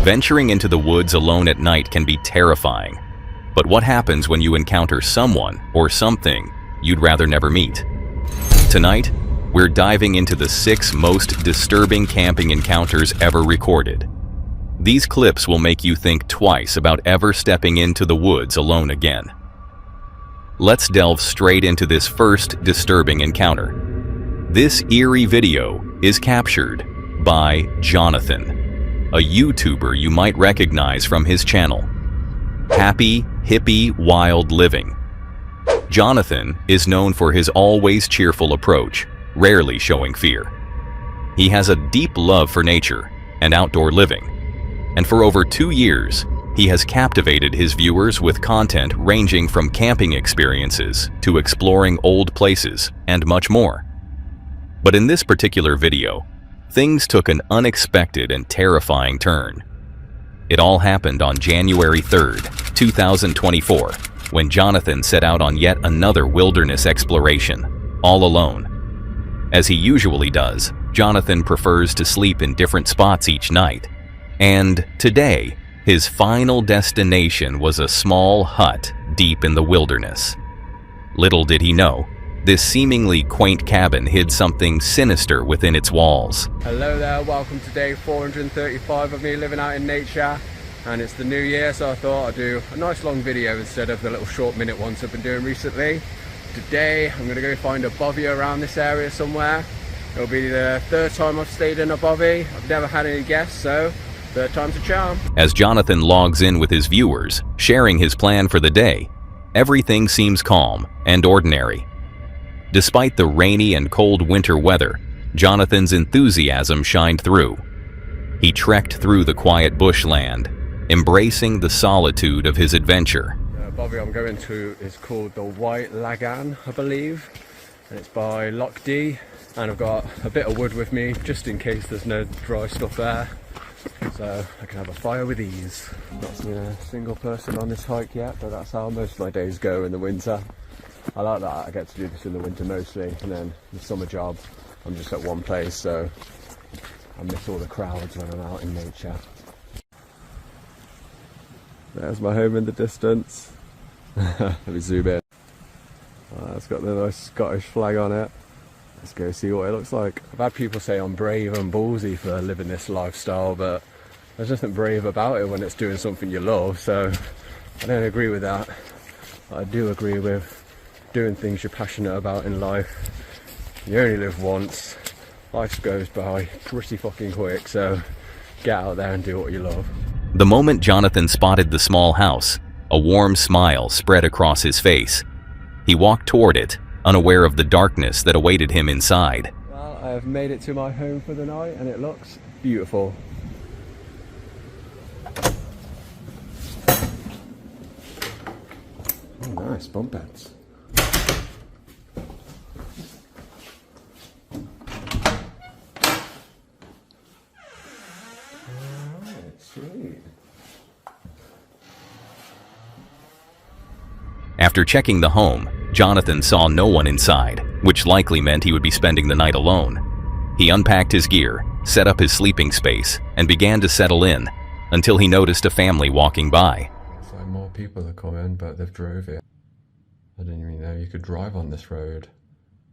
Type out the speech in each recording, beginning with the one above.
Venturing into the woods alone at night can be terrifying. But what happens when you encounter someone or something you'd rather never meet? Tonight, we're diving into the 6 most disturbing camping encounters ever recorded. These clips will make you think twice about ever stepping into the woods alone again. Let's delve straight into this first disturbing encounter. This eerie video is captured by Jonathan, a YouTuber you might recognize from his channel, Happy Hippie Wild Living. Jonathan is known for his always cheerful approach, rarely showing fear. He has a deep love for nature and outdoor living, and for over 2 years, he has captivated his viewers with content ranging from camping experiences to exploring old places and much more. But in this particular video, things took an unexpected and terrifying turn. It all happened on January 3rd, 2024, when Jonathan set out on yet another wilderness exploration, all alone. As he usually does, Jonathan prefers to sleep in different spots each night. And today, his final destination was a small hut deep in the wilderness. Little did he know, this seemingly quaint cabin hid something sinister within its walls. Hello there, welcome to day 435 of me living out in nature. And it's the new year, so I thought I'd do a nice long video instead of the little short minute ones I've been doing recently. Today, I'm gonna go find a bovie around this area somewhere. It'll be the 3rd time I've stayed in a bovie. I've never had any guests, so 3rd time's a charm. As Jonathan logs in with his viewers, sharing his plan for the day, everything seems calm and ordinary. Despite the rainy and cold winter weather, Jonathan's enthusiasm shined through. He trekked through the quiet bushland, embracing the solitude of his adventure. The bovie I'm going to is called the White Lagan, I believe, and it's by Loch D. And I've got a bit of wood with me, just in case there's no dry stuff there, so I can have a fire with ease. Not seen a single person on this hike yet, but that's how most of my days go in the winter. I like that I get to do this in the winter mostly, and then the summer job I'm just at one place, so I miss all the crowds when I'm out in nature. There's my home in the distance. Let me zoom in. It's got the nice Scottish flag on it. Let's go see what it looks like. I've had people say I'm brave and ballsy for living this lifestyle, but there's nothing brave about it when it's doing something you love, so I don't agree with that. I do agree with doing things you're passionate about in life. You only live once. Life goes by pretty fucking quick, so get out there and do what you love. The moment Jonathan spotted the small house, a warm smile spread across his face. He walked toward it, unaware of the darkness that awaited him inside. Well, I have made it to my home for the night, and it looks beautiful. Oh, nice bunk beds. Sweet. After checking the home, Jonathan saw no one inside, which likely meant he would be spending the night alone. He unpacked his gear, set up his sleeping space, and began to settle in, until he noticed a family walking by. So more people are coming, but they've drove it. I didn't even know you could drive on this road.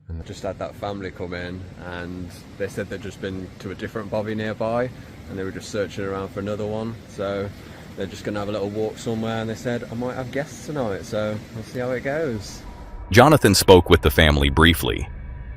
And I just had that family come in, and they said they'd just been to a different bovie nearby, and they were just searching around for another one. So they're just gonna have a little walk somewhere, and they said I might have guests tonight, so we'll see how it goes. Jonathan spoke with the family briefly.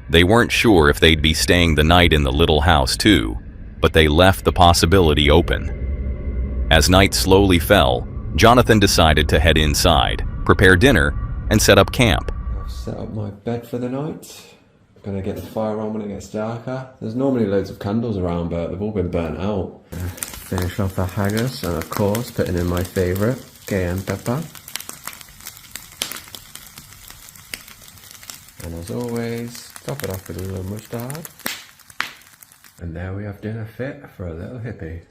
They weren't sure if they'd be staying the night in the little house too, but they left the possibility open. As night slowly fell, Jonathan decided to head inside, prepare dinner, and set up camp. I've set up my bed for the night. I'm gonna get the fire on when it gets darker. There's normally loads of candles around, but they've all been burnt out. Finish off the haggis, and of course putting in my favourite, cayenne pepper. And as always, top it off with a little mustard. And there we have dinner fit for a little hippie.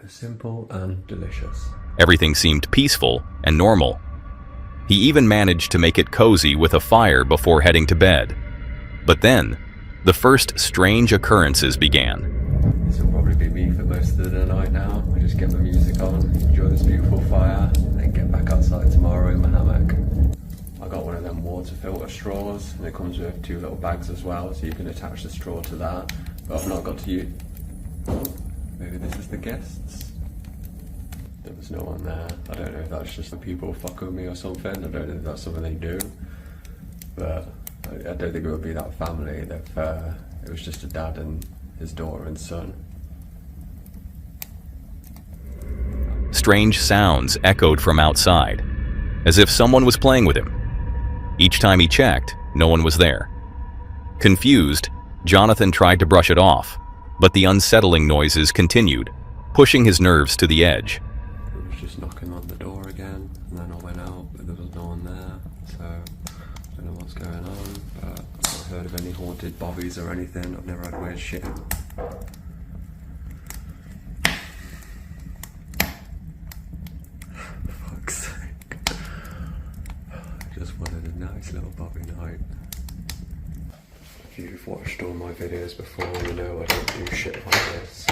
Simple and delicious. Everything seemed peaceful and normal. He even managed to make it cozy with a fire before heading to bed. But then, the first strange occurrences began. This will probably be me for most of the night now. I just get my music on, enjoy this beautiful fire, and then get back outside tomorrow in my hammock. I got one of them water filter straws, and it comes with 2 little bags as well, so you can attach the straw to that. But I've not got to use. Maybe this is the guests. There was no one there. I don't know if that's just the people fuck with me or something. I don't know if that's something they do. But I don't think it would be that family. That it was just a dad and his daughter and son. Strange sounds echoed from outside, as if someone was playing with him. Each time he checked, no one was there. Confused, Jonathan tried to brush it off, but the unsettling noises continued, pushing his nerves to the edge. It was just knocking on the door again, and then I went out, but there was no one there, so I don't know what's going on, but I've not heard of any haunted bobbies or anything. I've never had weird shit. For fuck's sake. I just wanted a nice little bobby night. If you've watched all my videos before, you know I don't do shit like this.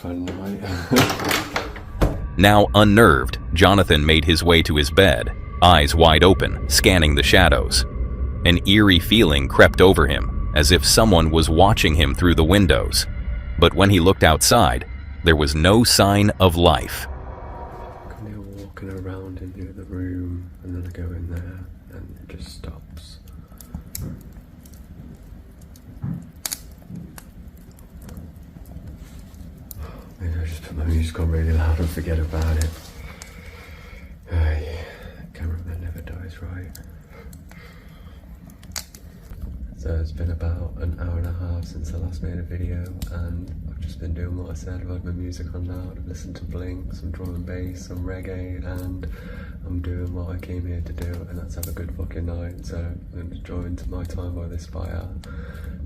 Fun night. Now unnerved, Jonathan made his way to his bed, eyes wide open, scanning the shadows. An eerie feeling crept over him, as if someone was watching him through the windows. But when he looked outside, there was no sign of life. Kind of walking around in the other room, and then I go in there, and it just stops. Maybe I just put my music on really loud and forget about it. Cameraman never dies, right? So it's been about an hour and a half since I last made a video, and I've just been doing what I said. I've had my music on loud, I've listened to Blink, some drum and bass, some reggae, and I'm doing what I came here to do, and that's have a good fucking night. So I'm enjoying my time by this fire,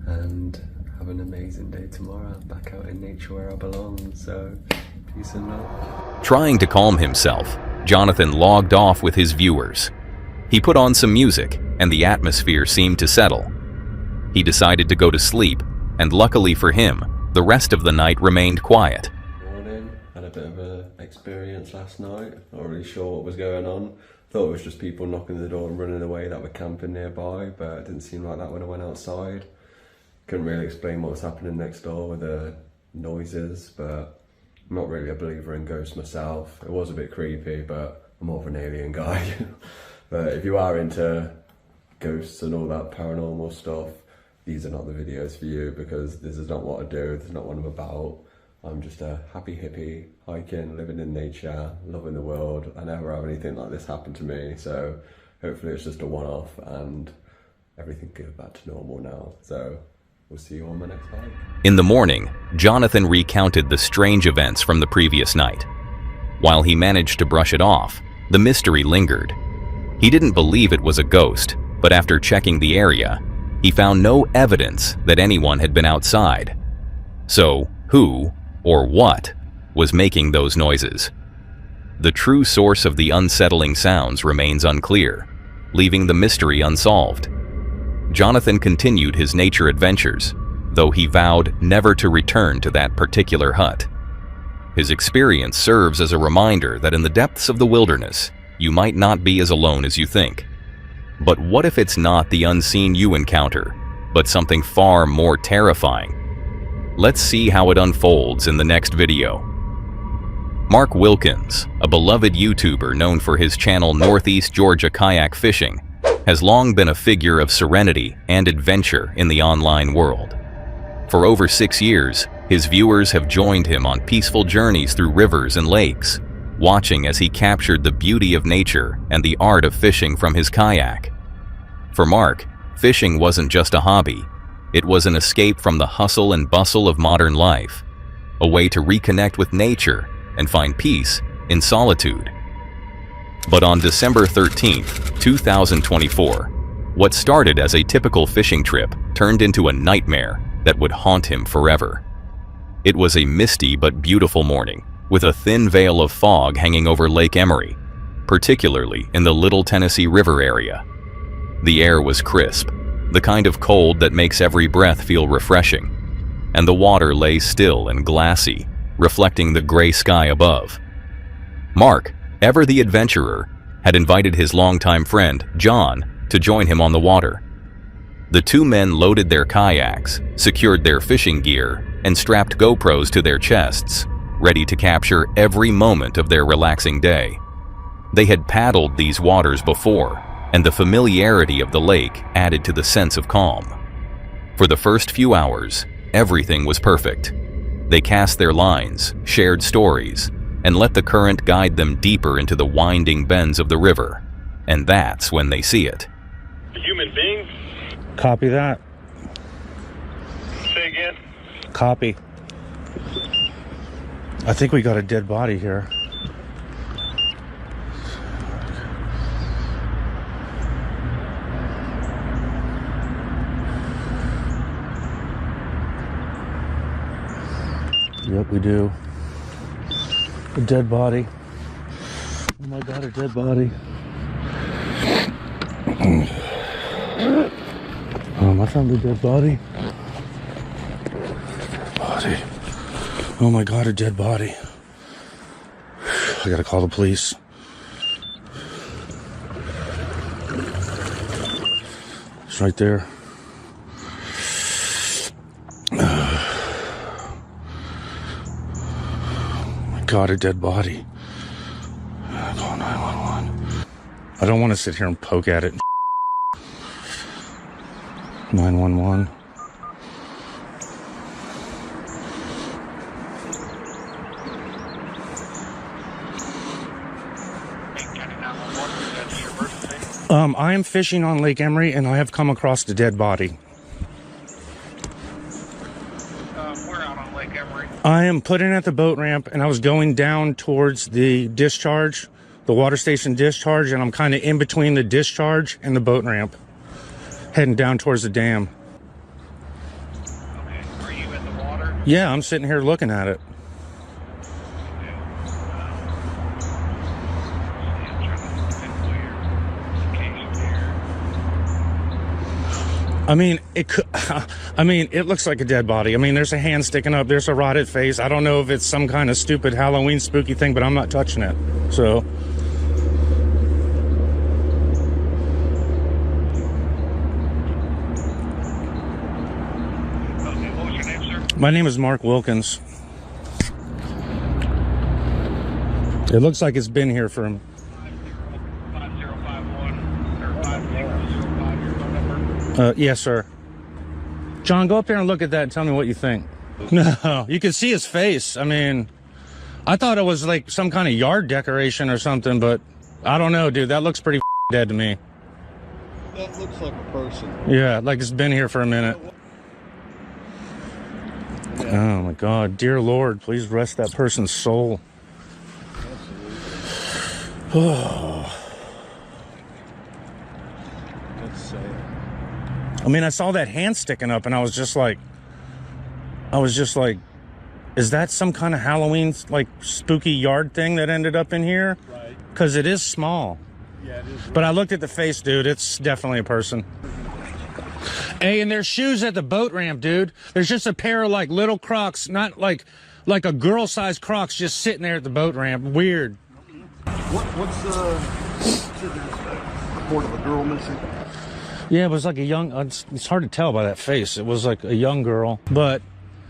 and have an amazing day tomorrow, back out in nature where I belong, so peace and love. Trying to calm himself, Jonathan logged off with his viewers. He put on some music, and the atmosphere seemed to settle. He decided to go to sleep, and luckily for him, the rest of the night remained quiet. Morning, had a bit of an experience last night, not really sure what was going on. Thought it was just people knocking the door and running away that were camping nearby, but it didn't seem like that when I went outside. Couldn't really explain what was happening next door with the noises, but I'm not really a believer in ghosts myself. It was a bit creepy, but I'm more of an alien guy. But if you are into ghosts and all that paranormal stuff, these are not the videos for you, because this is not what I do, this is not what I'm about. I'm just a happy hippie, hiking, living in nature, loving the world. I never have anything like this happen to me, so hopefully it's just a one-off and everything goes back to normal now. So we'll see you on my next hike. In the morning, Jonathan recounted the strange events from the previous night. While he managed to brush it off, the mystery lingered. He didn't believe it was a ghost, but after checking the area, he found no evidence that anyone had been outside. So, who, or what, was making those noises? The true source of the unsettling sounds remains unclear, leaving the mystery unsolved. Jonathan continued his nature adventures, though he vowed never to return to that particular hut. His experience serves as a reminder that in the depths of the wilderness, you might not be as alone as you think. But what if it's not the unseen you encounter, but something far more terrifying? Let's see how it unfolds in the next video. Mark Wilkins, a beloved YouTuber known for his channel Northeast Georgia Kayak Fishing, has long been a figure of serenity and adventure in the online world. For over 6 years, his viewers have joined him on peaceful journeys through rivers and lakes, watching as he captured the beauty of nature and the art of fishing from his kayak. For Mark, fishing wasn't just a hobby. It was an escape from the hustle and bustle of modern life, a way to reconnect with nature and find peace in solitude. But on December 13th, 2024, what started as a typical fishing trip turned into a nightmare that would haunt him forever. It was a misty but beautiful morning, with a thin veil of fog hanging over Lake Emery, particularly in the Little Tennessee River area. The air was crisp, the kind of cold that makes every breath feel refreshing, and the water lay still and glassy, reflecting the gray sky above. Mark, ever the adventurer, had invited his longtime friend, John, to join him on the water. The two men loaded their kayaks, secured their fishing gear, and strapped GoPros to their chests, ready to capture every moment of their relaxing day. They had paddled these waters before, and the familiarity of the lake added to the sense of calm. For the first few hours, everything was perfect. They cast their lines, shared stories, and let the current guide them deeper into the winding bends of the river. And that's when they see it. A human being? Copy that. Say again? Copy. I think we got a dead body here. Yep, we do. A dead body. Oh my God, a dead body. I found a dead body. Oh my God, a dead body. I gotta call the police. It's right there. Oh my God, a dead body. Call 911. I don't want to sit here and poke at it. 911. I am fishing on Lake Emery and I have come across a dead body. We're out on Lake Emery. I am putting at the boat ramp and I was going down towards the discharge, the water station discharge, and I'm kind of in between the discharge and the boat ramp, heading down towards the dam. Okay, are you in the water? Yeah, I'm sitting here looking at it. I mean, it could, I mean, it looks like a dead body. I mean, there's a hand sticking up. There's a rotted face. I don't know if it's some kind of stupid Halloween spooky thing, but I'm not touching it. So. Okay, what was your name, sir? My name is Mark Wilkins. It looks like it's been here for 5051 or 5005, your phone number? yes, sir. John, go up there and look at that and tell me what you think. No, you can see his face. I mean, I thought it was like some kind of yard decoration or something, but I don't know, dude. That looks pretty dead to me. That looks like a person. Yeah, like it's been here for a minute. Oh my God, dear Lord, please rest that person's soul. Oh. That's sad. I mean, I saw that hand sticking up and I was just like, is that some kind of Halloween, like, spooky yard thing that ended up in here? Right. Because it is small. Yeah, it is. But I looked at the face, dude. It's definitely a person. Hey, and there's shoes at the boat ramp, dude. There's just a pair of, like, little Crocs, not like a girl-sized Crocs just sitting there at the boat ramp. Weird. What's the report of a girl missing? Yeah, it was like a young, it's hard to tell by that face. It was like a young girl, but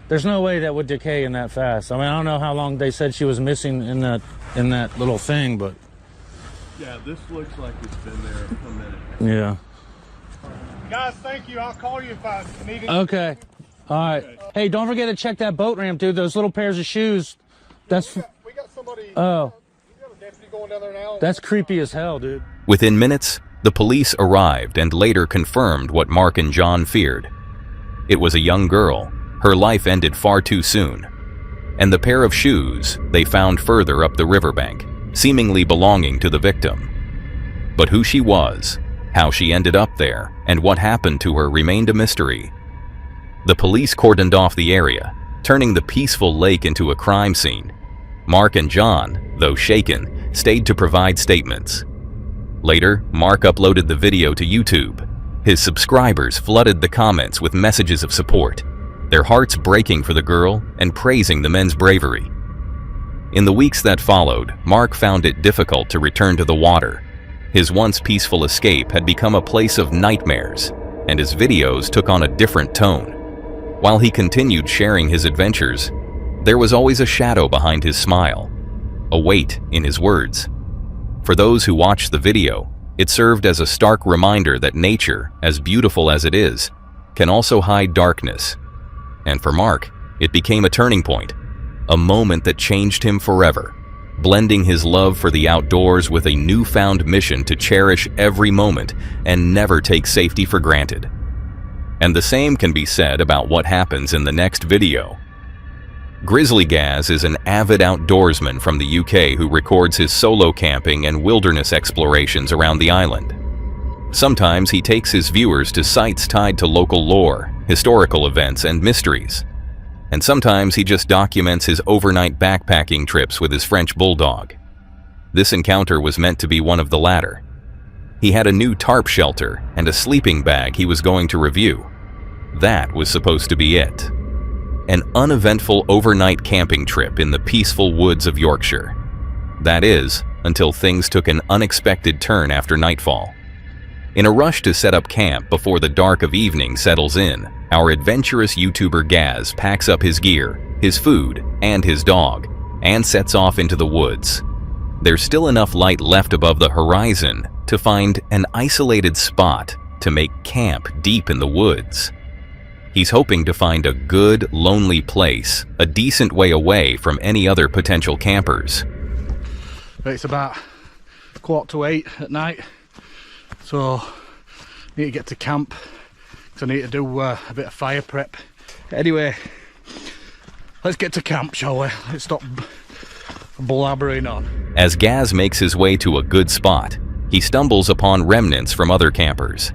there's no way that would decay in that fast. I mean, I don't know how long they said she was missing in that little thing, but Yeah, this looks like it's been there a minute. Yeah. Guys, thank you. I'll call you if I need it. Okay. All right. Hey, don't forget to check that boat ramp, dude. Those little pairs of shoes. That's. We got somebody. Oh. We got a deputy going down there now. That's creepy as hell, dude. Within minutes, the police arrived and later confirmed what Mark and John feared. It was a young girl. Her life ended far too soon. And the pair of shoes they found further up the riverbank, seemingly belonging to the victim. But who she was, how she ended up there, and what happened to her remained a mystery. The police cordoned off the area, turning the peaceful lake into a crime scene. Mark and John, though shaken, stayed to provide statements. Later, Mark uploaded the video to YouTube. His subscribers flooded the comments with messages of support, their hearts breaking for the girl and praising the men's bravery. In the weeks that followed, Mark found it difficult to return to the water. His once peaceful escape had become a place of nightmares, and his videos took on a different tone. While he continued sharing his adventures, there was always a shadow behind his smile, a weight in his words. For those who watched the video, it served as a stark reminder that nature, as beautiful as it is, can also hide darkness. And for Mark, it became a turning point, a moment that changed him forever, blending his love for the outdoors with a newfound mission to cherish every moment and never take safety for granted. And the same can be said about what happens in the next video. Grizzly Gaz is an avid outdoorsman from the UK who records his solo camping and wilderness explorations around the island. Sometimes he takes his viewers to sites tied to local lore, historical events, and mysteries. And sometimes he just documents his overnight backpacking trips with his French bulldog. This encounter was meant to be one of the latter. He had a new tarp shelter and a sleeping bag he was going to review. That was supposed to be it. An uneventful overnight camping trip in the peaceful woods of Yorkshire. That is, until things took an unexpected turn after nightfall. In a rush to set up camp before the dark of evening settles in, our adventurous YouTuber Gaz packs up his gear, his food, and his dog, and sets off into the woods. There's still enough light left above the horizon to find an isolated spot to make camp deep in the woods. He's hoping to find a good, lonely place, a decent way away from any other potential campers. It's about 7:45 at night, so I need to get to camp because I need to do a bit of fire prep. Anyway, let's get to camp, shall we? Let's stop blabbering on. As Gaz makes his way to a good spot, he stumbles upon remnants from other campers.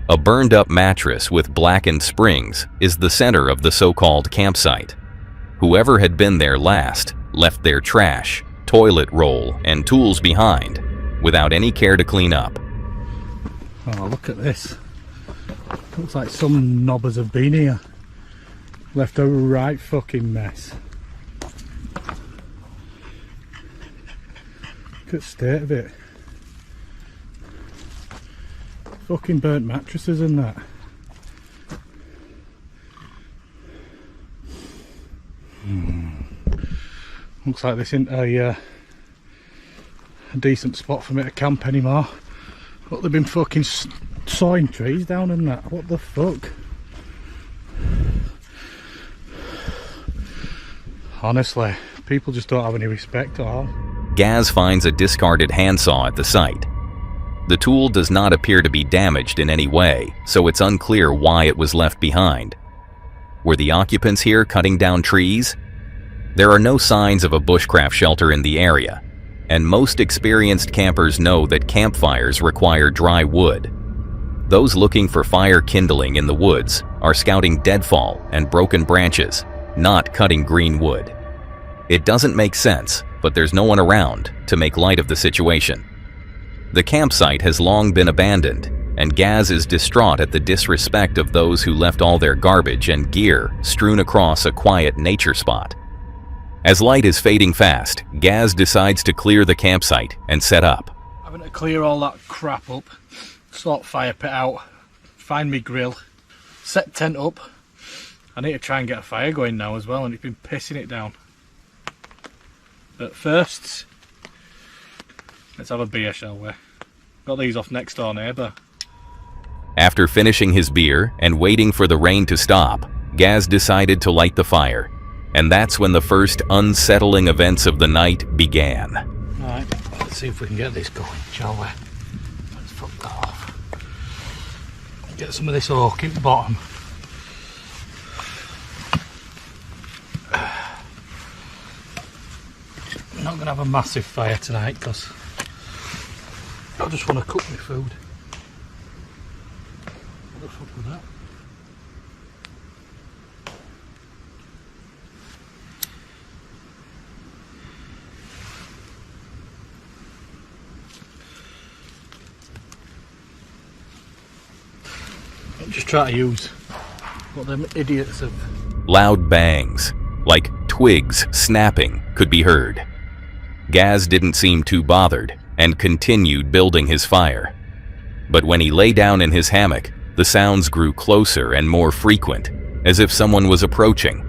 A burned-up mattress with blackened springs is the center of the so-called campsite. Whoever had been there last left their trash, toilet roll, and tools behind, without any care to clean up. Oh, look at this. Looks like some knobbers have been here. Left a right fucking mess. Look at the state of it. Fucking burnt mattresses and that. Looks like this isn't a decent spot for me to camp anymore. But they've been fucking sawing trees down and that. What the fuck? Honestly, people just don't have any respect at all. Gaz finds a discarded handsaw at the site. The tool does not appear to be damaged in any way, so it's unclear why it was left behind. Were the occupants here cutting down trees? There are no signs of a bushcraft shelter in the area, and most experienced campers know that campfires require dry wood. Those looking for fire kindling in the woods are scouting deadfall and broken branches, not cutting green wood. It doesn't make sense, but there's no one around to make light of the situation. The campsite has long been abandoned, and Gaz is distraught at the disrespect of those who left all their garbage and gear strewn across a quiet nature spot. As light is fading fast, Gaz decides to clear the campsite and set up. Having to clear all that crap up, sort fire pit out, find me grill, set tent up. I need to try and get a fire going now as well, and it's been pissing it down. At first, Let's have a beer, shall we? Got these off next door neighbour. After finishing his beer and waiting for the rain to stop, Gaz decided to light the fire. And that's when the first unsettling events of the night began. Right, let's see if we can get this going, shall we? Let's fuck that off. Get some of this oak in the bottom. I'm not going to have a massive fire tonight because I just want to cook my food. What the fuck was that? I'm just trying to use what them idiots have. Loud bangs, like twigs snapping, could be heard. Gaz didn't seem too bothered and continued building his fire. But when he lay down in his hammock, the sounds grew closer and more frequent, as if someone was approaching.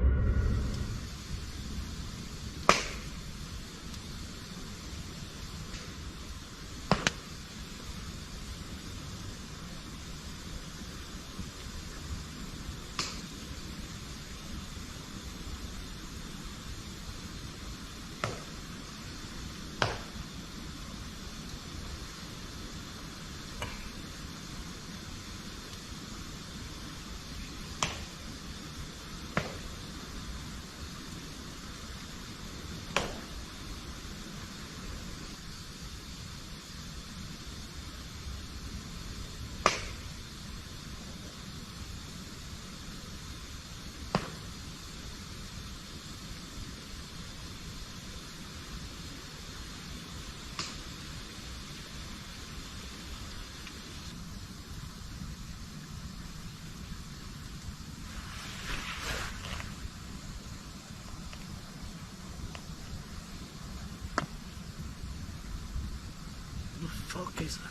What the fuck is that?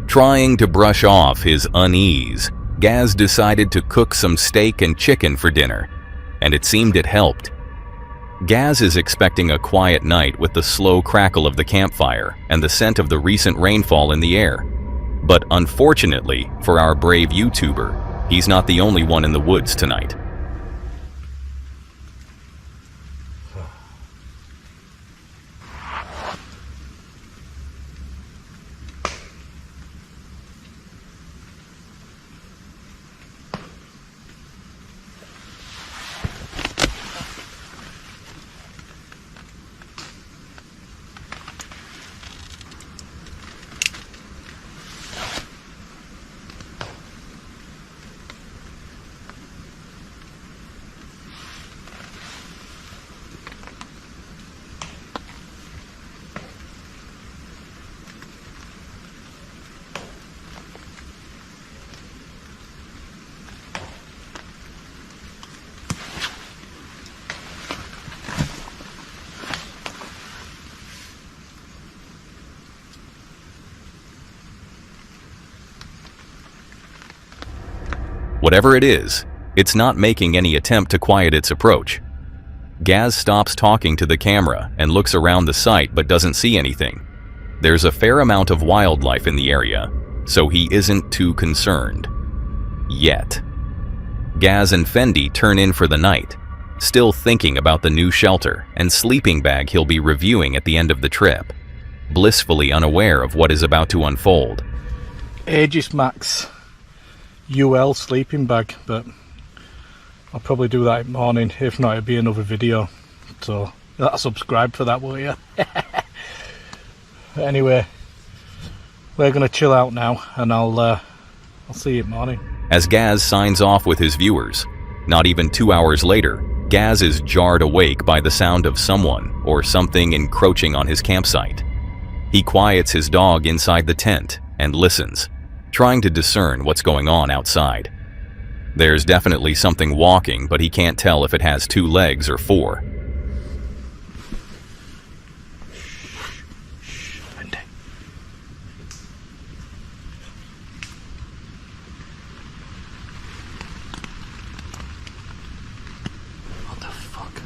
Trying to brush off his unease, Gaz decided to cook some steak and chicken for dinner, and it seemed it helped. Gaz is expecting a quiet night with the slow crackle of the campfire and the scent of the recent rainfall in the air. But unfortunately for our brave YouTuber, he's not the only one in the woods tonight. Whatever it is, it's not making any attempt to quiet its approach. Gaz stops talking to the camera and looks around the site but doesn't see anything. There's a fair amount of wildlife in the area, so he isn't too concerned. Yet. Gaz and Fendi turn in for the night, still thinking about the new shelter and sleeping bag he'll be reviewing at the end of the trip, blissfully unaware of what is about to unfold. Aegis Max UL sleeping bag, but I'll probably do that in the morning. If not, it'll be another video, so subscribe for that, will you? Anyway, we're gonna chill out now, and I'll see you in the morning. As Gaz signs off with his viewers, not even 2 hours later, Gaz is jarred awake by the sound of someone or something encroaching on his campsite. He quiets his dog inside the tent and listens, trying to discern what's going on outside. There's definitely something walking, but he can't tell if it has 2 legs or 4. What the fuck?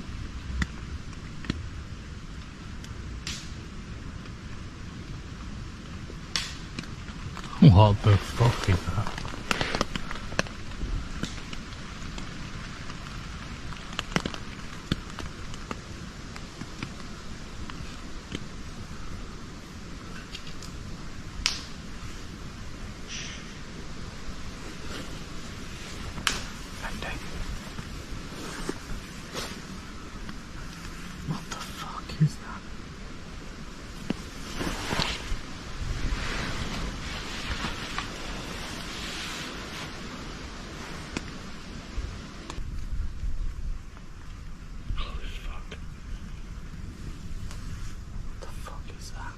What the fuck is that? What the fuck is that? Holy fuck. What the fuck is that?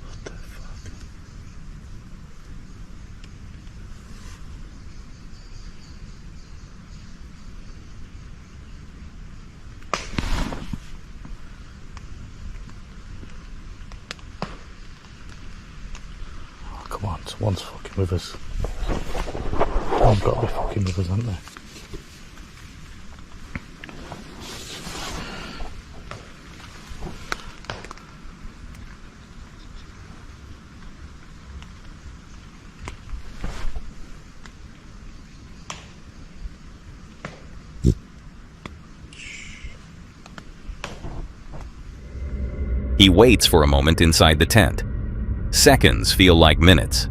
What the fuck? Oh, come on, someone's fucking with us. Someone's got to be fucking with us, haven't they? He waits for a moment inside the tent. Seconds feel like minutes.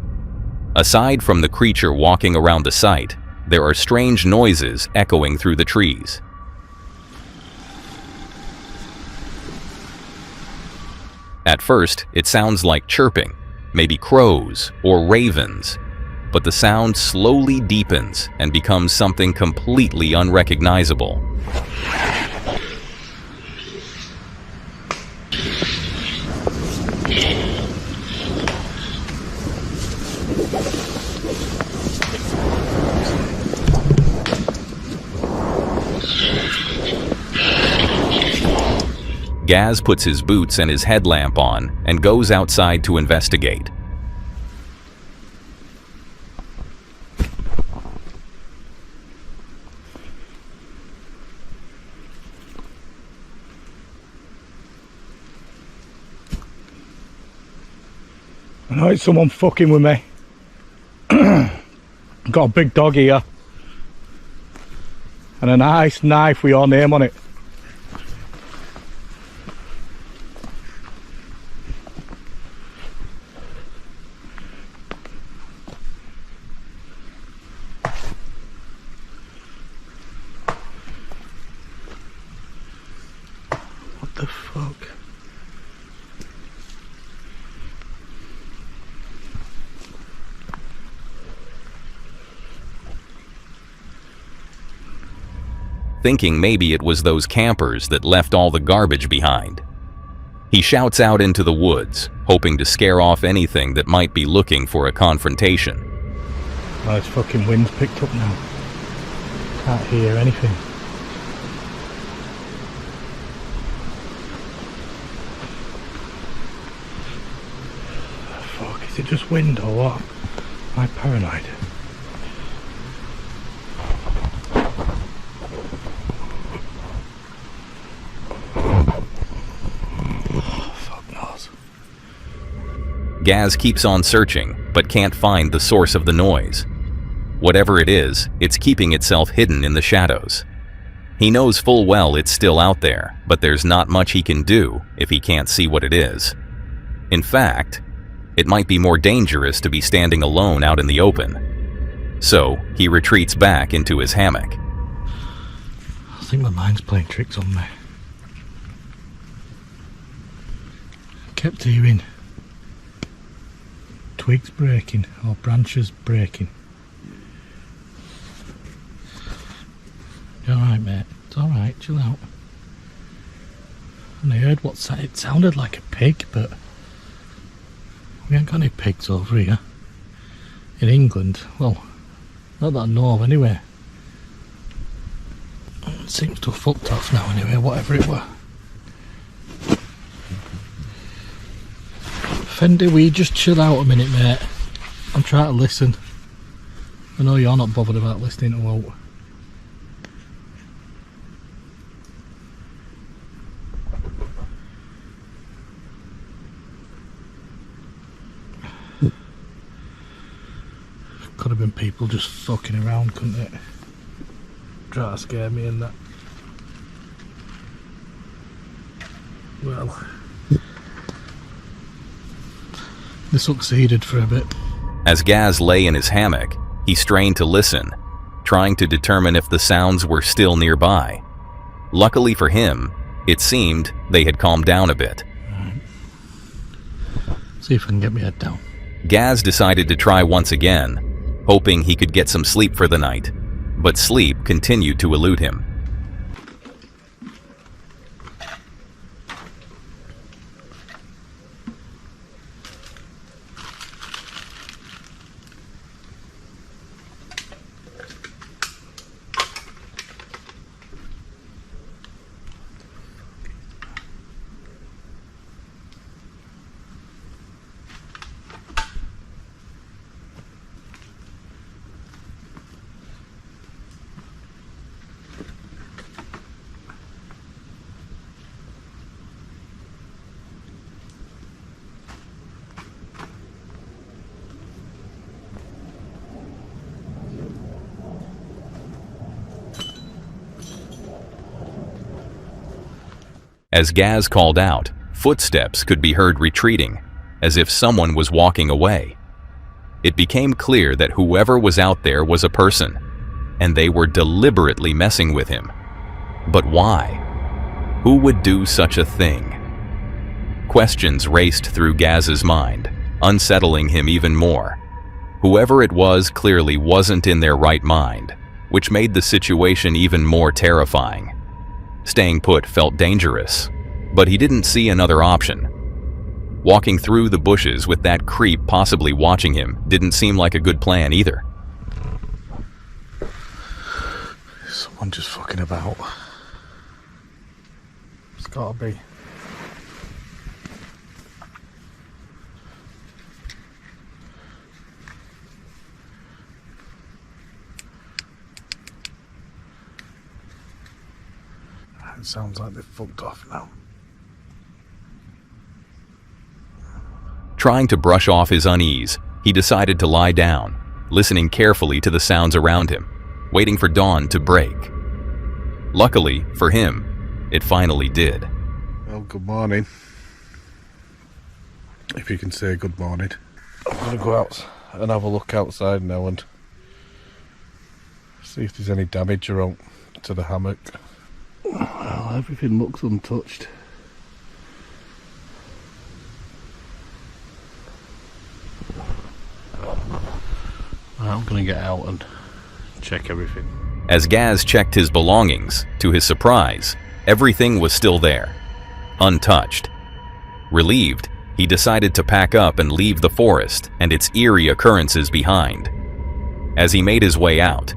Aside from the creature walking around the site, there are strange noises echoing through the trees. At first, it sounds like chirping, maybe crows or ravens, but the sound slowly deepens and becomes something completely unrecognizable. Gaz puts his boots and his headlamp on and goes outside to investigate. I know it's someone fucking with me. Got a big dog here. And a nice knife with your name on it. What the fuck? Thinking maybe it was those campers that left all the garbage behind. He shouts out into the woods, hoping to scare off anything that might be looking for a confrontation. Oh, this fucking wind's picked up now. Can't hear anything. Fuck, is it just wind or what? Am I paranoid? Gaz keeps on searching, but can't find the source of the noise. Whatever it is, it's keeping itself hidden in the shadows. He knows full well it's still out there, but there's not much he can do if he can't see what it is. In fact, it might be more dangerous to be standing alone out in the open. So, he retreats back into his hammock. I think my mind's playing tricks on me. I kept hearing twigs breaking or branches breaking. You alright, mate? It's alright, chill out. And I heard it sounded like a pig, but we ain't got any pigs over here. In England, well, not that I know of anyway. It seems to have fucked off now anyway, whatever it were. Fendi, will you just chill out a minute, mate? I'm trying to listen. I know you're not bothered about listening to out. Could have been people just fucking around, couldn't it? Try to scare me and that. Well, they succeeded for a bit. As Gaz lay in his hammock, he strained to listen, trying to determine if the sounds were still nearby. Luckily for him, it seemed they had calmed down a bit. Right. See if I can get my head down. Gaz decided to try once again, hoping he could get some sleep for the night, but sleep continued to elude him. As Gaz called out, footsteps could be heard retreating, as if someone was walking away. It became clear that whoever was out there was a person, and they were deliberately messing with him. But why? Who would do such a thing? Questions raced through Gaz's mind, unsettling him even more. Whoever it was clearly wasn't in their right mind, which made the situation even more terrifying. Staying put felt dangerous, but he didn't see another option. Walking through the bushes with that creep possibly watching him didn't seem like a good plan either. Someone just fucking about. It's gotta be. It sounds like they've fucked off now. Trying to brush off his unease, he decided to lie down, listening carefully to the sounds around him, waiting for dawn to break. Luckily for him, it finally did. Well, good morning. If you can say good morning. I'm going to go out and have a look outside now and see if there's any damage around to the hammock. Well, everything looks untouched. I'm gonna get out and check everything. As Gaz checked his belongings, to his surprise, everything was still there, untouched. Relieved, he decided to pack up and leave the forest and its eerie occurrences behind. As he made his way out,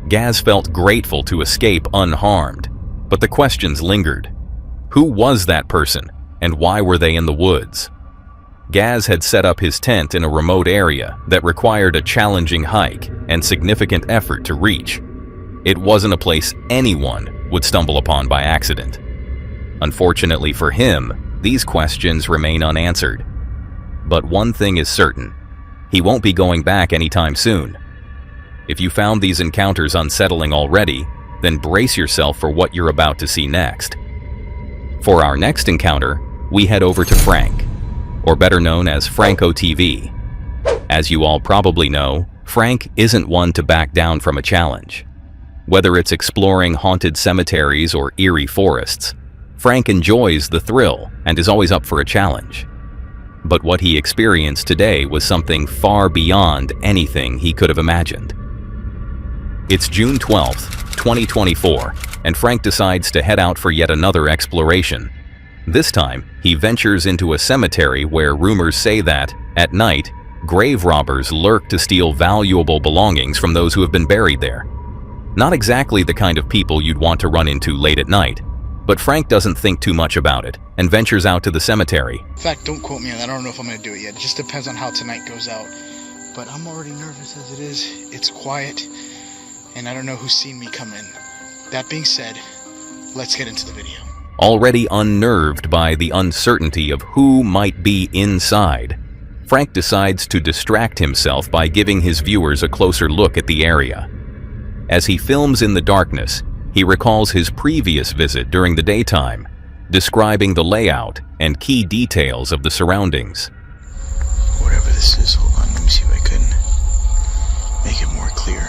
Gaz felt grateful to escape unharmed, but the questions lingered. Who was that person, and why were they in the woods? Gaz had set up his tent in a remote area that required a challenging hike and significant effort to reach. It wasn't a place anyone would stumble upon by accident. Unfortunately for him, these questions remain unanswered. But one thing is certain, he won't be going back anytime soon. If you found these encounters unsettling already, then brace yourself for what you're about to see next. For our next encounter, we head over to Frank, or better known as Franco TV. As you all probably know, Frank isn't one to back down from a challenge. Whether it's exploring haunted cemeteries or eerie forests, Frank enjoys the thrill and is always up for a challenge. But what he experienced today was something far beyond anything he could have imagined. It's June 12th, 2024, and Frank decides to head out for yet another exploration. This time, he ventures into a cemetery where rumors say that, at night, grave robbers lurk to steal valuable belongings from those who have been buried there. Not exactly the kind of people you'd want to run into late at night, but Frank doesn't think too much about it and ventures out to the cemetery. In fact, don't quote me on that. I don't know if I'm going to do it yet. It just depends on how tonight goes out. But I'm already nervous as it is. It's quiet, and I don't know who's seen me come in. That being said, let's get into the video. Already unnerved by the uncertainty of who might be inside, Frank decides to distract himself by giving his viewers a closer look at the area. As he films in the darkness, he recalls his previous visit during the daytime, describing the layout and key details of the surroundings. Whatever this is, hold on, let me see if I can make it more clear.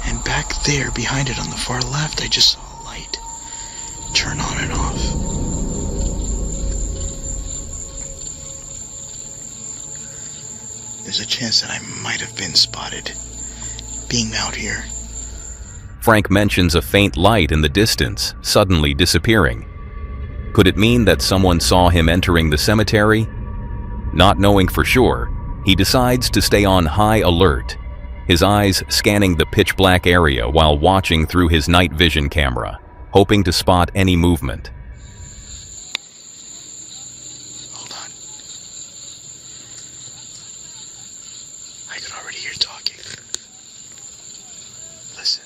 And back there, behind it on the far left, I just saw a light turn on and off. There's a chance that I might have been spotted being out here. Frank mentions a faint light in the distance, suddenly disappearing. Could it mean that someone saw him entering the cemetery? Not knowing for sure, he decides to stay on high alert, his eyes scanning the pitch-black area while watching through his night vision camera, hoping to spot any movement. Hold on. I could already hear talking. Listen.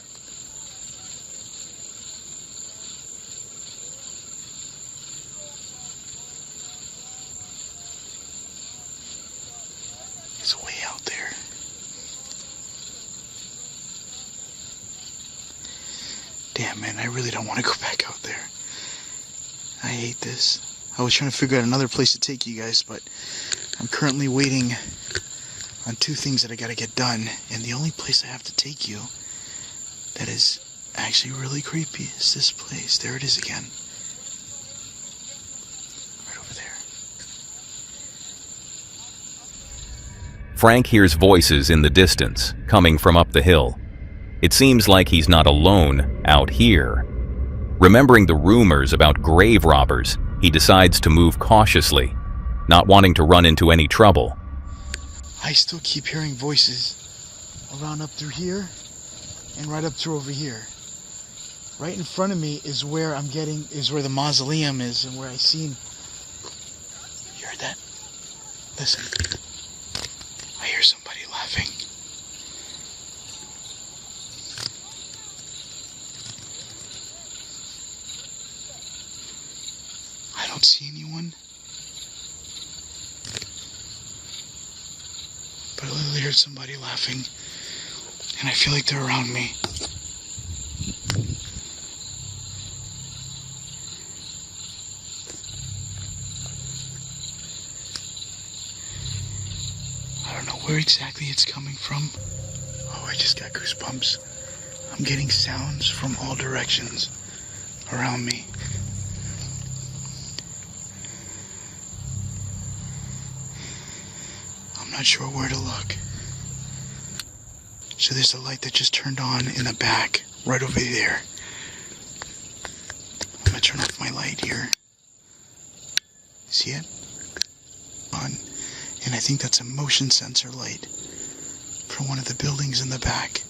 It's way out there. Damn, man, I really don't want to go back out there. I hate this. I was trying to figure out another place to take you guys, but I'm currently waiting on two things that I gotta get done, and the only place I have to take you that is actually really creepy is this place. There it is again. Right over there. Frank hears voices in the distance, coming from up the hill. It seems like he's not alone out here. Remembering the rumors about grave robbers, he decides to move cautiously, not wanting to run into any trouble. I still keep hearing voices around up through here and right up through over here. Right in front of me is where the mausoleum is and where I seen. You heard that? Listen. I hear somebody laughing. I don't see anyone. But I literally heard somebody laughing, and I feel like they're around me. I don't know where exactly it's coming from. Oh, I just got goosebumps. I'm getting sounds from all directions around me. I'm not sure where to look. So there's a light that just turned on in the back, right over there. I'm gonna turn off my light here. See it? On. And I think that's a motion sensor light for one of the buildings in the back.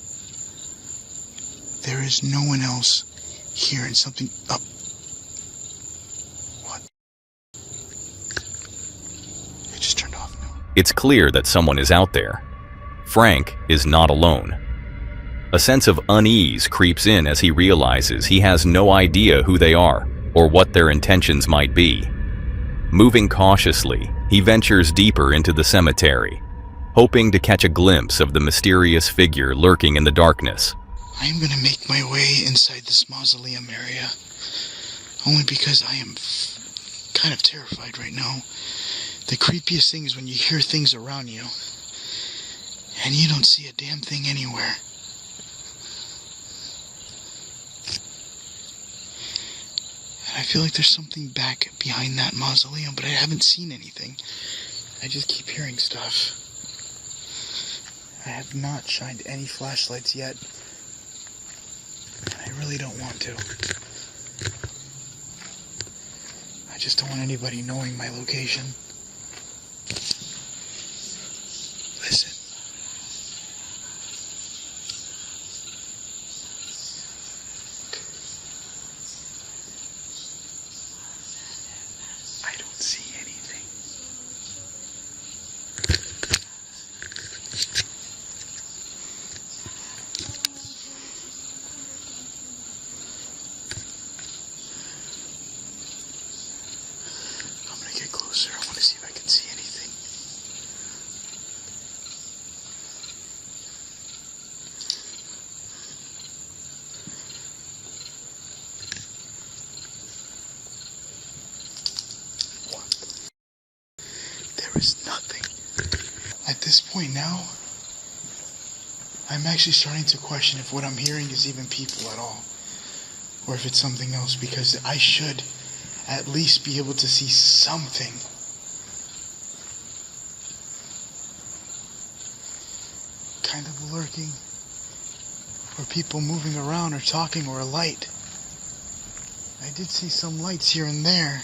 There is no one else here, and something up. What? It just turned off now. It's clear that someone is out there. Frank is not alone. A sense of unease creeps in as he realizes he has no idea who they are or what their intentions might be. Moving cautiously, he ventures deeper into the cemetery, hoping to catch a glimpse of the mysterious figure lurking in the darkness. I am going to make my way inside this mausoleum area, only because I am kind of terrified right now. The creepiest thing is when you hear things around you, and you don't see a damn thing anywhere. And I feel like there's something back behind that mausoleum, but I haven't seen anything. I just keep hearing stuff. I have not shined any flashlights yet. And I really don't want to. I just don't want anybody knowing my location. Listen. I don't see anything. I'm gonna get closer. I want to this point now, I'm actually starting to question if what I'm hearing is even people at all, or if it's something else, because I should at least be able to see something. Kind of lurking, or people moving around or talking, or a light. I did see some lights here and there.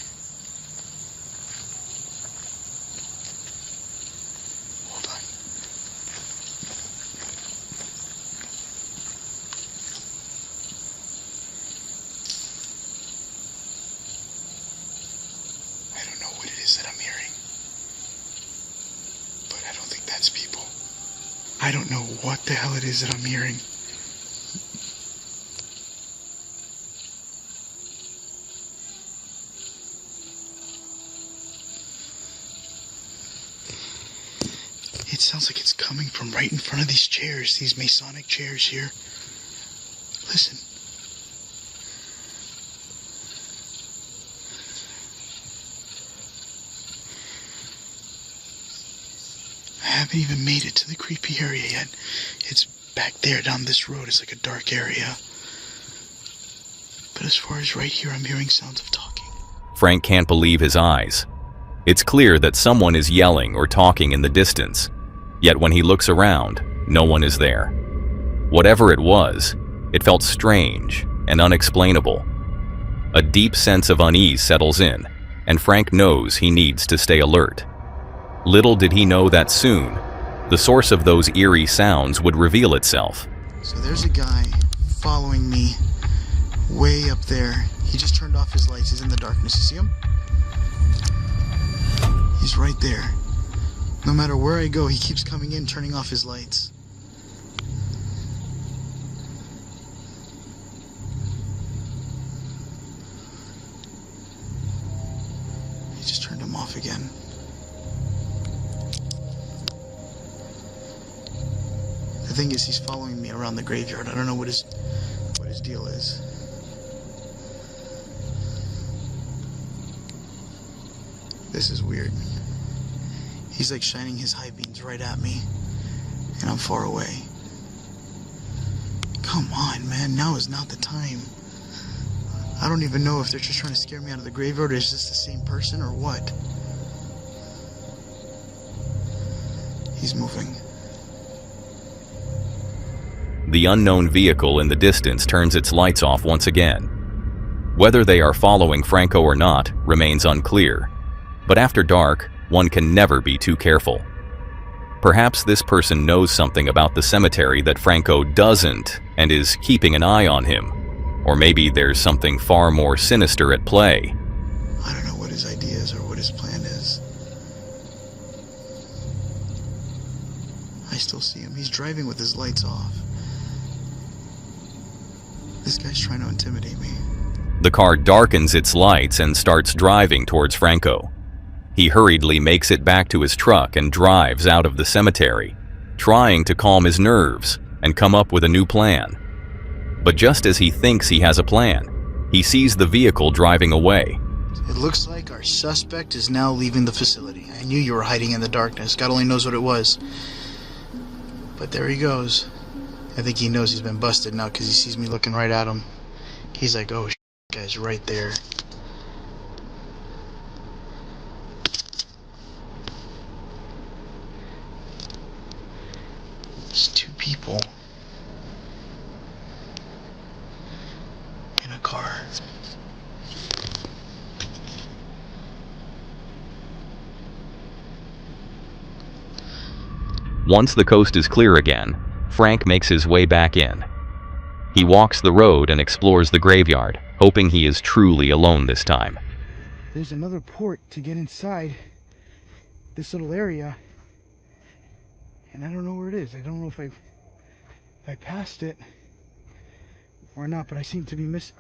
Hold on. I don't know what it is that I'm hearing, but I don't think that's people. I don't know what the hell it is that I'm hearing. It sounds like it's coming from right in front of these chairs, these Masonic chairs here. Listen. I haven't even made it to the creepy area yet. It's back there down this road. It's like a dark area. But as far as right here, I'm hearing sounds of talking. Frank can't believe his eyes. It's clear that someone is yelling or talking in the distance. Yet when he looks around, no one is there. Whatever it was, it felt strange and unexplainable. A deep sense of unease settles in, and Frank knows he needs to stay alert. Little did he know that soon, the source of those eerie sounds would reveal itself. So there's a guy following me way up there. He just turned off his lights. He's in the darkness. You see him? He's right there. No matter where I go, he keeps coming in, turning off his lights. He just turned them off again. The thing is, he's following me around the graveyard. I don't know what his deal is. This is weird. He's like shining his high beams right at me, and I'm far away. Come on, man, now is not the time. I don't even know if they're just trying to scare me out of the graveyard, or is this the same person, or what? He's moving. The unknown vehicle in the distance turns its lights off once again. Whether they are following Franco or not remains unclear, but after dark, one can never be too careful. Perhaps this person knows something about the cemetery that Franco doesn't and is keeping an eye on him. Or maybe there's something far more sinister at play. I don't know what his idea is or what his plan is. I still see him. He's driving with his lights off. This guy's trying to intimidate me. The car darkens its lights and starts driving towards Franco. He hurriedly makes it back to his truck and drives out of the cemetery, trying to calm his nerves and come up with a new plan. But just as he thinks he has a plan, he sees the vehicle driving away. It looks like our suspect is now leaving the facility. I knew you were hiding in the darkness. God only knows what it was. But there he goes. I think he knows he's been busted now because he sees me looking right at him. He's like, oh, guy's right there. It's two people in a car. Once the coast is clear again, Frank makes his way back in. He walks the road and explores the graveyard, hoping he is truly alone this time. There's another port to get inside this little area, and I don't know where it is. I don't know if I passed it or not, but I seem to be missing.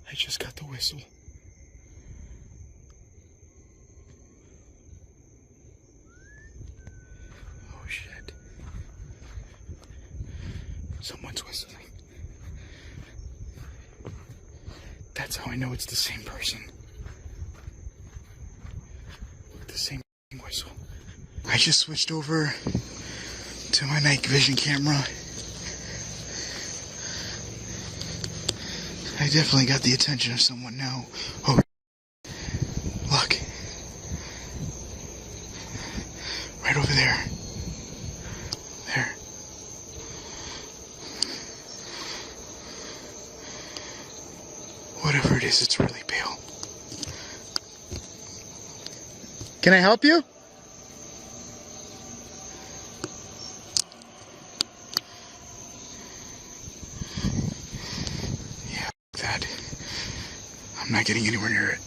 I just got the whistle. Oh shit. Someone's whistling. That's how I know it's the same person. The same whistle. I just switched over to my night vision camera. I definitely got the attention of someone now. Oh, look. Right over there. There. Whatever it is, it's really pale. Can I help you? Yeah, that. I'm not getting anywhere near it.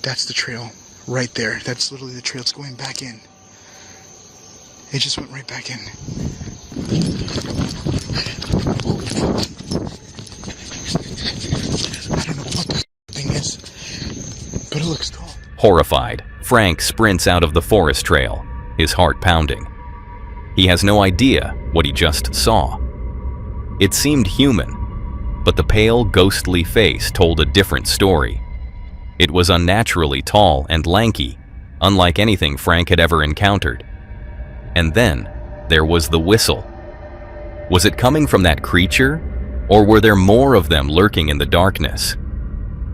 That's the trail right there. That's literally the trail. It's going back in. It just went right back in. I don't know what the thing is, but it looks tall. Horrified, Frank sprints out of the forest trail, his heart pounding. He has no idea what he just saw. It seemed human, but the pale, ghostly face told a different story. It was unnaturally tall and lanky, unlike anything Frank had ever encountered. And then, there was the whistle. Was it coming from that creature, or were there more of them lurking in the darkness?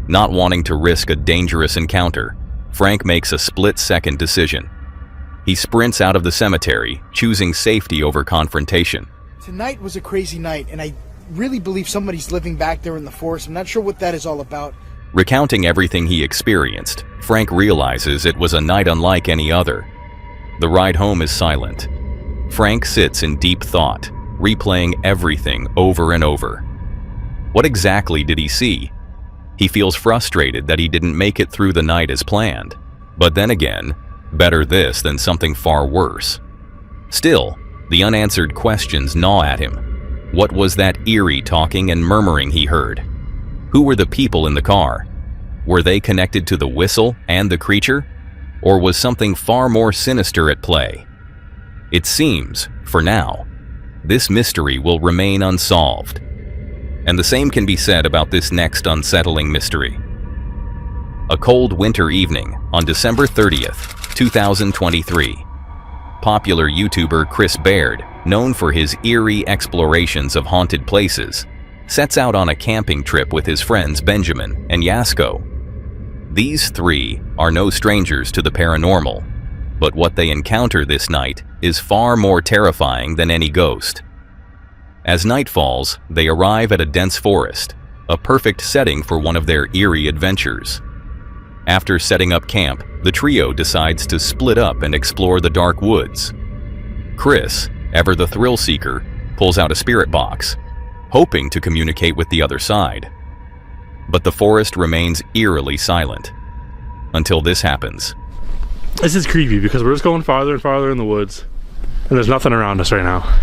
Not wanting to risk a dangerous encounter, Frank makes a split-second decision. He sprints out of the cemetery, choosing safety over confrontation. Tonight was a crazy night, and I really believe somebody's living back there in the forest. I'm not sure what that is all about. Recounting everything he experienced, Frank realizes it was a night unlike any other. The ride home is silent. Frank sits in deep thought, replaying everything over and over. What exactly did he see? He feels frustrated that he didn't make it through the night as planned. But then again, better this than something far worse. Still, the unanswered questions gnaw at him. What was that eerie talking and murmuring he heard? Who were the people in the car? Were they connected to the whistle and the creature? Or was something far more sinister at play? It seems, for now, this mystery will remain unsolved. And the same can be said about this next unsettling mystery. A cold winter evening on December 30th, 2023. Popular YouTuber Chris Baird, known for his eerie explorations of haunted places, sets out on a camping trip with his friends Benjamin and Yasko. These three are no strangers to the paranormal, but what they encounter this night is far more terrifying than any ghost. As night falls, they arrive at a dense forest, a perfect setting for one of their eerie adventures. After setting up camp, the trio decides to split up and explore the dark woods. Chris, ever the thrill seeker, pulls out a spirit box, hoping to communicate with the other side. But the forest remains eerily silent. Until this happens. This is creepy because we're just going farther and farther in the woods, and there's nothing around us right now.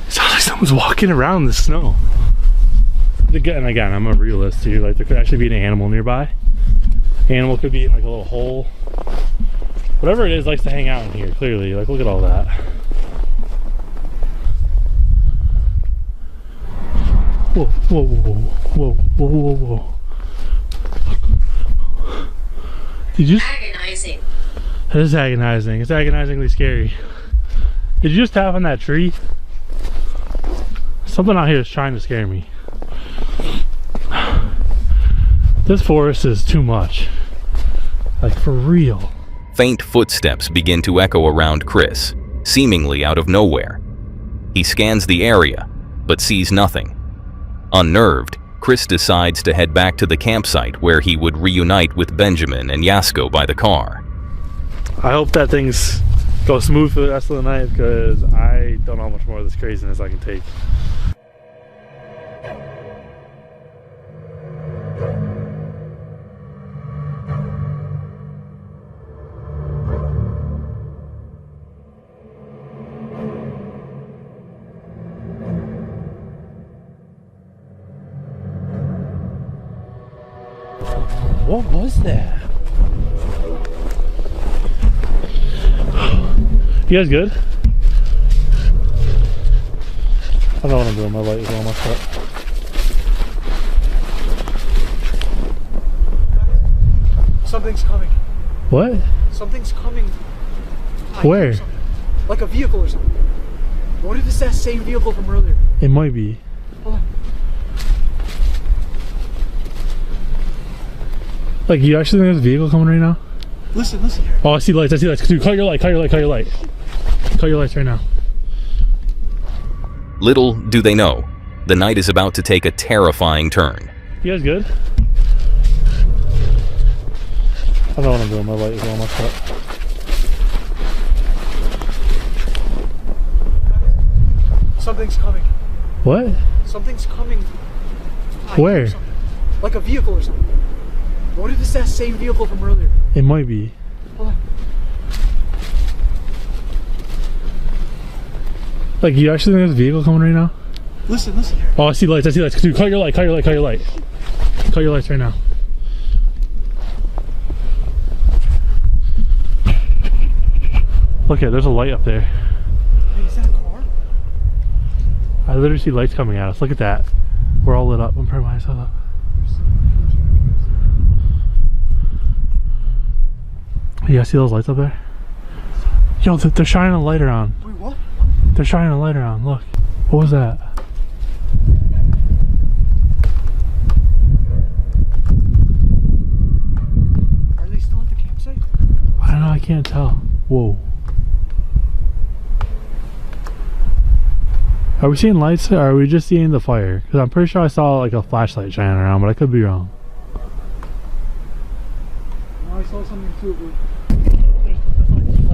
It sounds like someone's walking around in the snow. Again, I'm a realist too. Like, there could actually be an animal nearby. Animal could be in like a little hole. Whatever it is likes to hang out in here, clearly. Like, look at all that. Whoa, whoa, whoa, whoa, whoa, whoa, whoa. Did you? Agonizing. That is agonizing. It's agonizingly scary. Did you just tap on that tree? Something out here is trying to scare me. This forest is too much. Like, for real. Faint footsteps begin to echo around Chris, seemingly out of nowhere. He scans the area, but sees nothing. Unnerved, Chris decides to head back to the campsite where he would reunite with Benjamin and Yasko by the car. I hope that things go smooth for the rest of the night, because I don't know how much more of this craziness I can take. What was that? You guys good? I don't know what I'm doing. My light is all messed up. Something's coming. What? Something's coming. Where? Like a vehicle or something. What if it's that same vehicle from earlier? It might be. Hold on. Like, you actually think there's a vehicle coming right now? Listen, listen. Oh, I see lights. I see lights. Dude, cut your light. Cut your light. Cut your light. Cut your lights right now. Little do they know, the night is about to take a terrifying turn. You guys good? I don't know what I'm doing. My light is all messed up. Something's coming. What? Something's coming. Where? Like a vehicle or something. What if it's that same vehicle from earlier? It might be. Hold on. Like, you actually think there's a vehicle coming right now? Listen, listen. Oh, I see lights. I see lights. Dude, cut your light. Cut your light. Cut your light. Cut your lights right now. Look at, there's a light up there. Hey, is that a car? I literally see lights coming at us. Look at that. We're all lit up. I'm turning myself up. You guys see those lights up there? Yo, they're shining a light around. Wait, what? They're shining a light around. Look. What was that? Are they still at the campsite? I don't know. I can't tell. Whoa. Are we seeing lights or are we just seeing the fire? Because I'm pretty sure I saw like a flashlight shining around, but I could be wrong. No, I saw something too.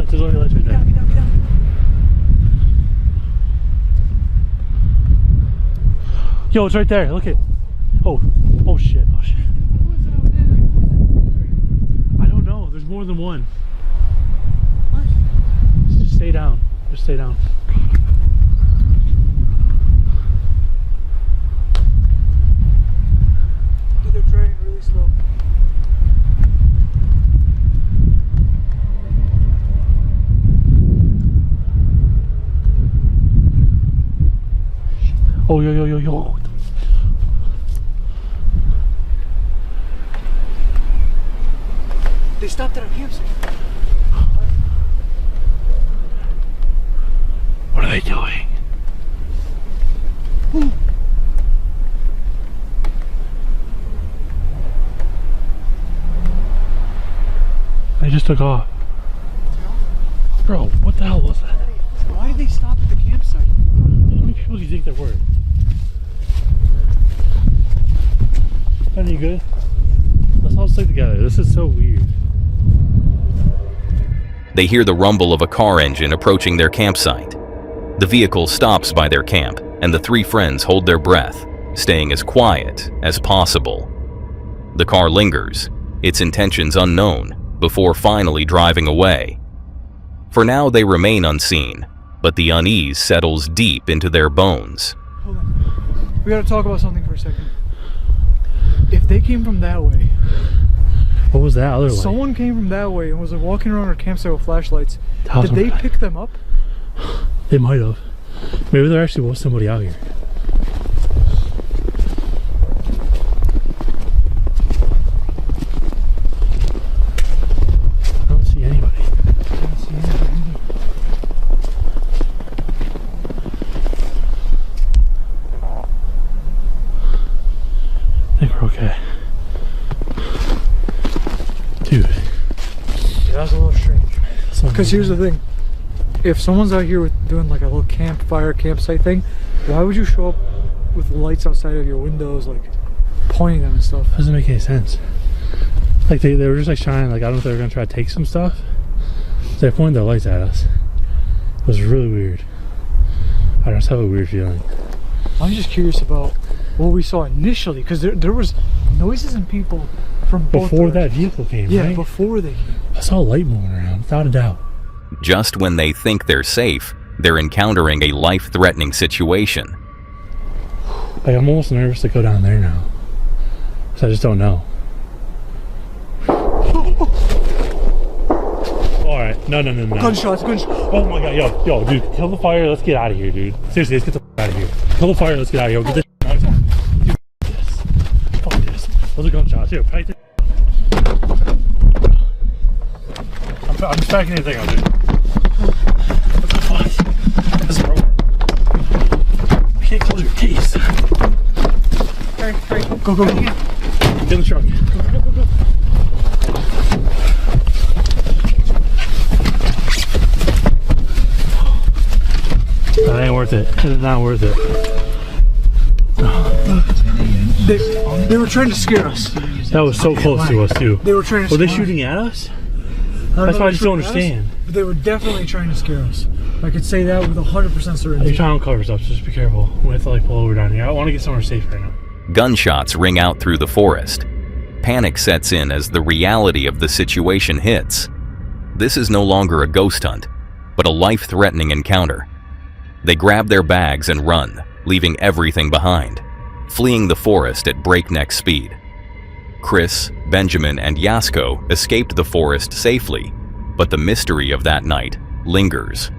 There's only lights right there. Get down. Yo, it's right there. Look at. Oh shit. Oh shit. I don't know. There's more than one. What? Just stay down. Just stay down. Dude, they're driving really slow. Oh, yo. They stopped at our campsite. What are they doing? Ooh. They just took off. Bro, what the hell was that? Why did they stop at the campsite? How many people do you think there were? Any good? Let's all stick together. This is so weird. They hear the rumble of a car engine approaching their campsite. The vehicle stops by their camp, and the three friends hold their breath, staying as quiet as possible. The car lingers, its intentions unknown, before finally driving away. For now, they remain unseen, but the unease settles deep into their bones. Hold on. We gotta talk about something for a second. If they came from that way, What was that other light? someone came from that way and was like walking around our campsite with flashlights. That was Did they right. pick them up? They might have. Maybe there actually was somebody out here. I don't see anybody. I don't see anything either. I think we're okay. Dude. Yeah, that's a little strange. Because here's the thing. If someone's out here doing like a little campsite thing, why would you show up with lights outside of your windows, like pointing them and stuff? Doesn't make any sense. Like they were just like shining, like I don't know if they were gonna try to take some stuff. So they pointed their lights at us. It was really weird. I just have a weird feeling. I'm just curious about what we saw initially, because there was noises and people from both Before that directions. vehicle came, Yeah, right? before they came. I saw a light moving around, without a doubt. Just when they think they're safe, they're encountering a life-threatening situation. Like I'm almost nervous to go down there now. So I just don't know. Alright. No. Gunshots. Oh my god, yo, dude, kill the fire. Let's get out of here, dude. Seriously, let's get the out of here. Kill the fire. Let's get out of here. Get this noise on. Dude, fuck this. Those are gunshots. Here, pipe this. I'm just packing anything up, dude. What the fuck? This is broken. You can't close your case. Hurry. Go. Get in the truck. Go. That ain't worth it. It is not worth it. They were trying to scare us. That was so close to us, too. They were trying to Were they scare shooting at us? That's why I just don't understand. But they were definitely trying to scare us. I could say that with 100% certainty. You're trying to uncover stuff, so just be careful. We have to like pull over down here. I want to get somewhere safe right now. Gunshots ring out through the forest. Panic sets in as the reality of the situation hits. This is no longer a ghost hunt, but a life-threatening encounter. They grab their bags and run, leaving everything behind, fleeing the forest at breakneck speed. Chris, Benjamin, and Yasko escaped the forest safely, but the mystery of that night lingers.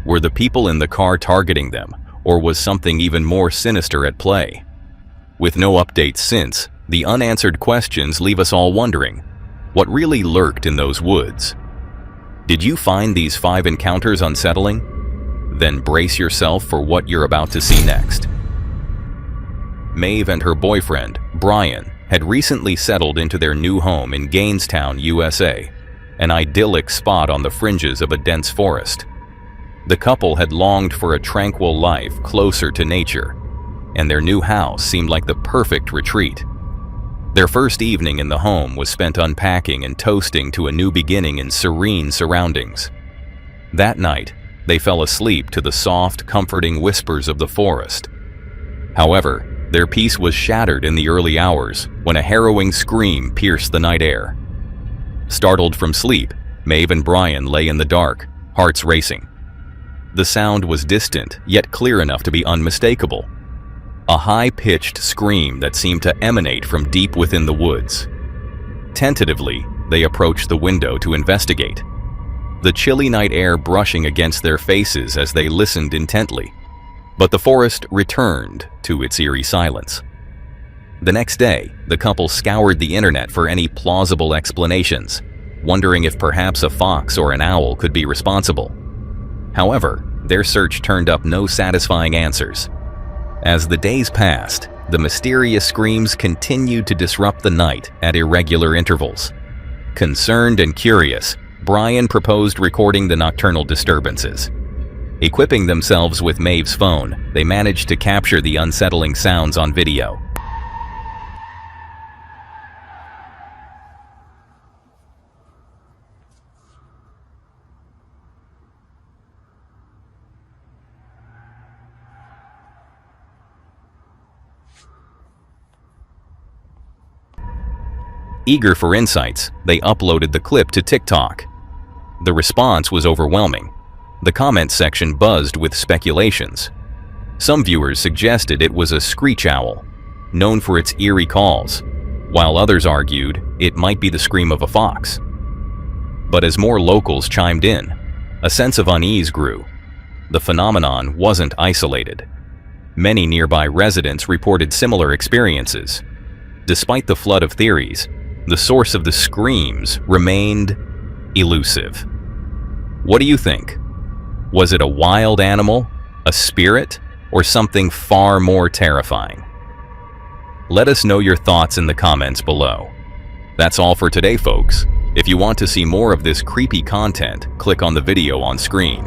Were the people in the car targeting them, or was something even more sinister at play? With no updates since, the unanswered questions leave us all wondering, what really lurked in those woods? Did you find these 5 encounters unsettling? Then brace yourself for what you're about to see next. Maeve and her boyfriend, Brian, had recently settled into their new home in Gainestown, USA, an idyllic spot on the fringes of a dense forest. The couple had longed for a tranquil life closer to nature, and their new house seemed like the perfect retreat. Their first evening in the home was spent unpacking and toasting to a new beginning in serene surroundings. That night, they fell asleep to the soft, comforting whispers of the forest. However, their peace was shattered in the early hours when a harrowing scream pierced the night air. Startled from sleep, Maeve and Brian lay in the dark, hearts racing. The sound was distant, yet clear enough to be unmistakable. A high-pitched scream that seemed to emanate from deep within the woods. Tentatively, they approached the window to investigate, the chilly night air brushing against their faces as they listened intently. But the forest returned to its eerie silence. The next day, the couple scoured the internet for any plausible explanations, wondering if perhaps a fox or an owl could be responsible. However, their search turned up no satisfying answers. As the days passed, the mysterious screams continued to disrupt the night at irregular intervals. Concerned and curious, Brian proposed recording the nocturnal disturbances. Equipping themselves with Maeve's phone, they managed to capture the unsettling sounds on video. Eager for insights, they uploaded the clip to TikTok. The response was overwhelming. The comments section buzzed with speculations. Some viewers suggested it was a screech owl, known for its eerie calls, while others argued it might be the scream of a fox. But as more locals chimed in, a sense of unease grew. The phenomenon wasn't isolated. Many nearby residents reported similar experiences. Despite the flood of theories, the source of the screams remained elusive. What do you think? Was it a wild animal, a spirit, or something far more terrifying? Let us know your thoughts in the comments below. That's all for today, folks. If you want to see more of this creepy content, click on the video on screen.